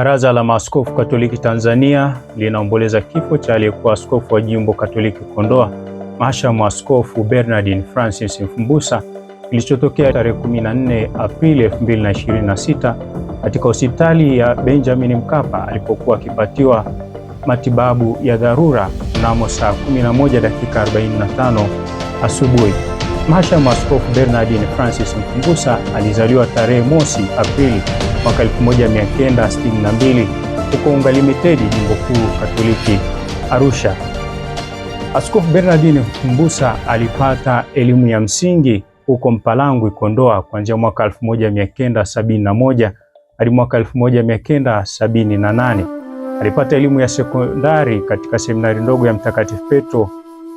Baraza la Maaskofu Katoliki Tanzania linaomboleza kifo cha aliyekuwa askofu wa Jimbo Katoliki Kondoa, Mhashamu Askofu Bernardine Francis Mfumbusa, kilichotokea tarehe 14 Aprili 2026 katika hospitali ya Benjamin Mkapa alipokuwa akipatiwa matibabu ya dharura mnamo saa 11:45 asubuhi. Mhashamu Askofu Bernardine Francis Mfumbusa alizaliwa tarehe mosi Aprili mwaka 1962 huko Unga Limited, Jimbo Kuu Katoliki Arusha. Askofu Bernardine Mfumbusa alipata elimu ya msingi huko Mpalangwi, Kondoa kuanzia mwaka 1971 hadi mwaka 1978. Alipata elimu ya sekondari katika seminari ndogo ya Mtakatifu Petro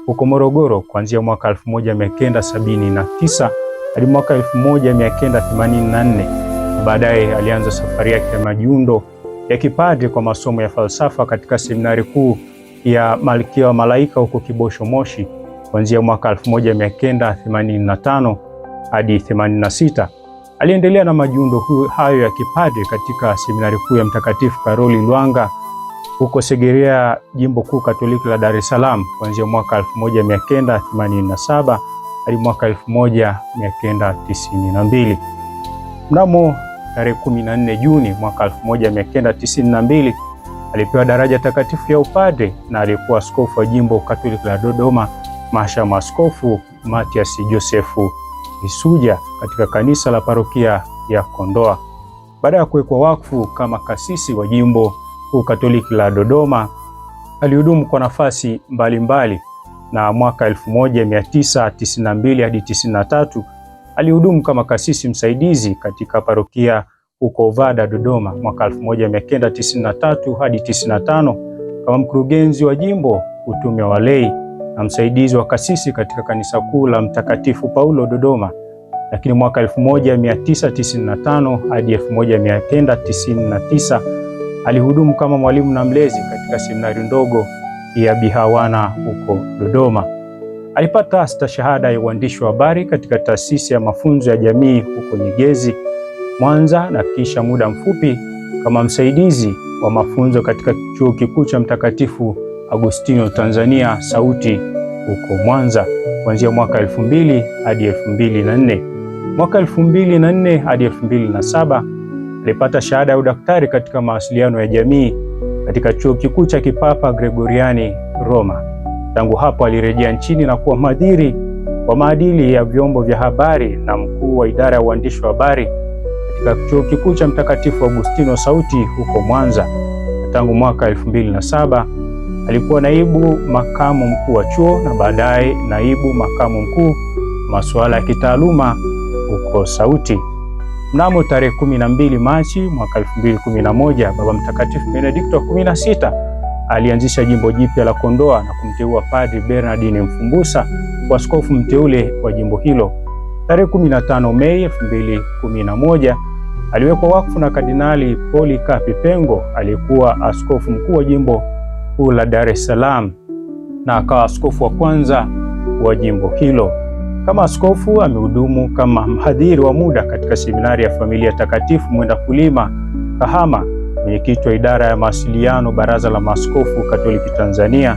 huko Morogoro kuanzia mwaka 1979 hadi mwaka 1984. Baadaye alianza safari yake ya majiundo ya kipadri kwa masomo ya falsafa katika seminari kuu ya Malkia wa Malaika huko Kibosho, Moshi kuanzia mwaka 1985 hadi 86. Aliendelea na majiundo hayo ya kipadri katika seminari kuu ya Mtakatifu Karoli Lwanga huko Segerea, Jimbo Kuu Katoliki la Dar es Salaam kuanzia mwaka 1987 hadi mwaka 1992. Mnamo tarehe 14 Juni mwaka 1992 alipewa daraja takatifu ya upadre na alikuwa askofu wa Jimbo Katoliki la Dodoma, Mhashamu Askofu Matias Josefu Isuja katika kanisa la parokia ya Kondoa. Baada ya kuwekwa wakfu kama kasisi wa Jimbo Kuu Katoliki la Dodoma, alihudumu kwa nafasi mbalimbali na mwaka 1992 hadi 93 alihudumu kama kasisi msaidizi katika parokia huko Ovada, Dodoma. Mwaka 1993 hadi 95 kama mkurugenzi wa jimbo, utume wa walei na msaidizi wa kasisi katika kanisa kuu la Mtakatifu Paulo, Dodoma. Lakini mwaka 1995 hadi 1999 alihudumu kama mwalimu na mlezi katika seminari ndogo ya Bihawana huko Dodoma. Alipata stashahada ya uandishi wa habari katika taasisi ya mafunzo ya jamii huko Nyegezi, Mwanza, na kisha muda mfupi kama msaidizi wa mafunzo katika Chuo Kikuu cha Mtakatifu Agustino Tanzania Sauti huko Mwanza kuanzia mwaka 2000 hadi 2004. Mwaka 2004 hadi 2007 alipata shahada ya udaktari katika mawasiliano ya jamii katika Chuo Kikuu cha Kipapa Gregoriani, Roma. Tangu hapo alirejea nchini na kuwa mhadhiri wa maadili ya vyombo vya habari na mkuu wa idara ya uandishi wa habari katika Chuo Kikuu cha Mtakatifu Agustino Sauti huko Mwanza. Tangu mwaka 2007 alikuwa naibu makamu mkuu wa chuo na baadaye naibu makamu mkuu masuala ya kitaaluma huko Sauti. Mnamo tarehe 12 Machi mwaka 2011 Baba Mtakatifu Benedikto wa 16 alianzisha jimbo jipya la Kondoa na kumteua Padri Bernardine Mfumbusa kwa askofu mteule wa jimbo hilo. Tarehe 15 Mei 2011 aliwekwa wakfu na Kardinali Polycarp Pengo aliyekuwa askofu mkuu wa jimbo kuu la Dar es Salaam na akawa askofu wa kwanza wa jimbo hilo. Kama askofu amehudumu kama mhadhiri wa muda katika seminari ya Familia Takatifu Mwenda Kulima, Kahama, mwenyekiti wa idara ya mawasiliano Baraza la Maaskofu Katoliki Tanzania,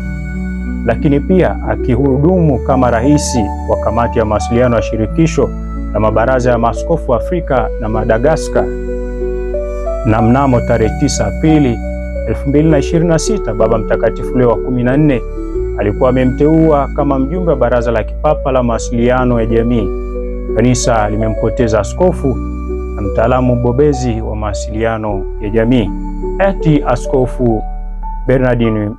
lakini pia akihudumu kama rais wa kamati ya mawasiliano ya shirikisho na mabaraza ya maaskofu Afrika na Madagaskar. Na mnamo tarehe 9 Aprili 2026 Baba Mtakatifu Leo wa 14 alikuwa amemteua kama mjumbe wa Baraza la Kipapa la Mawasiliano ya Jamii. Kanisa limempoteza askofu na mtaalamu mbobezi wa mawasiliano ya jamii. Ati Askofu Bernardine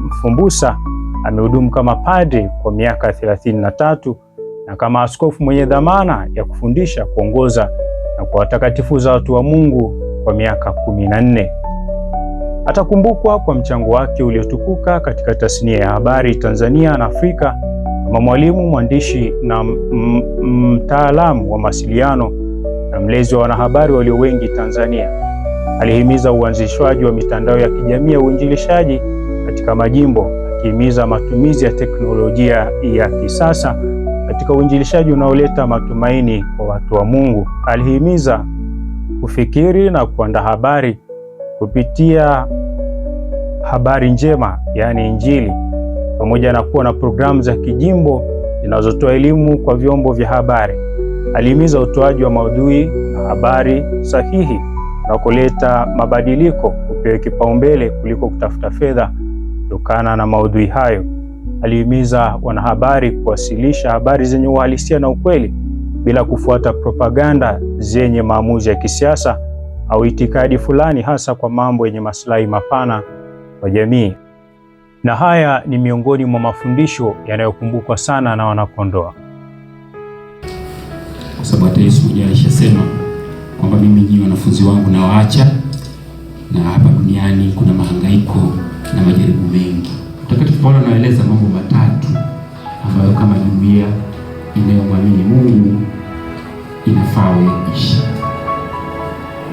Mfumbusa amehudumu kama padri kwa miaka 33 na kama askofu mwenye dhamana ya kufundisha, kuongoza na kwa watakatifu za watu wa Mungu kwa miaka 14. Atakumbukwa kwa mchango wake uliotukuka katika tasnia ya habari Tanzania na Afrika kama mwalimu, mwandishi na mtaalamu wa mawasiliano na mlezi wa wanahabari walio wengi Tanzania. Alihimiza uanzishwaji wa mitandao ya kijamii ya uinjilishaji katika majimbo, akihimiza matumizi ya teknolojia ya kisasa katika uinjilishaji unaoleta matumaini kwa watu wa Mungu. Alihimiza kufikiri na kuandaa habari kupitia habari njema, yaani Injili, pamoja na kuwa na programu za kijimbo zinazotoa elimu kwa vyombo vya habari. Alihimiza utoaji wa maudhui na habari sahihi na kuleta mabadiliko kupewa kipaumbele kuliko kutafuta fedha kutokana na maudhui hayo. Alihimiza wanahabari kuwasilisha habari zenye uhalisia na ukweli bila kufuata propaganda zenye maamuzi ya kisiasa au itikadi fulani, hasa kwa mambo yenye maslahi mapana kwa jamii. Na haya ni miongoni mwa mafundisho yanayokumbukwa sana na Wanakondoa, kwa sababu hata Yesu mwenyewe alishasema kwamba mimi ni wanafunzi wangu na waacha, na hapa duniani kuna mahangaiko na majaribu mengi. Mtakatifu Paulo anaeleza mambo matatu ambayo kama jumuiya inayomwamini Mungu inafaa iishi.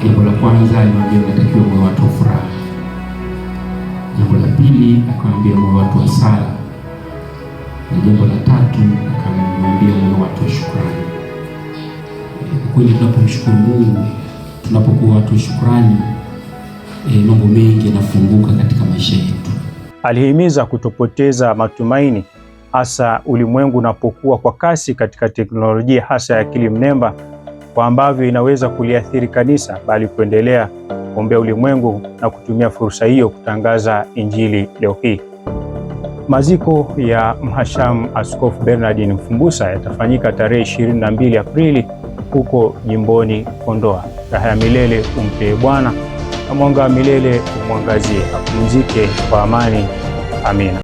Jambo la kwanza alimwambia unatakiwa moyo watu wa furaha. Jambo la pili akamwambia moyo watu wa sala, na jambo la tatu akamwambia moyo watu wa shukrani. Kweli tunapomshukuru Mungu, tunapokuwa watu wa shukrani, mambo mengi yanafunguka katika maisha yetu. Alihimiza kutopoteza matumaini, hasa ulimwengu unapokuwa kwa kasi katika teknolojia, hasa ya akili mnemba, kwa ambavyo inaweza kuliathiri kanisa, bali kuendelea kuombea ulimwengu na kutumia fursa hiyo kutangaza Injili leo hii. Maziko ya Mhashamu Askofu Bernardin Mfumbusa yatafanyika tarehe 22 Aprili huko jimboni Kondoa. Raha ya milele umpe Bwana, na mwanga wa milele umwangazie. Apumzike kwa amani. Amina.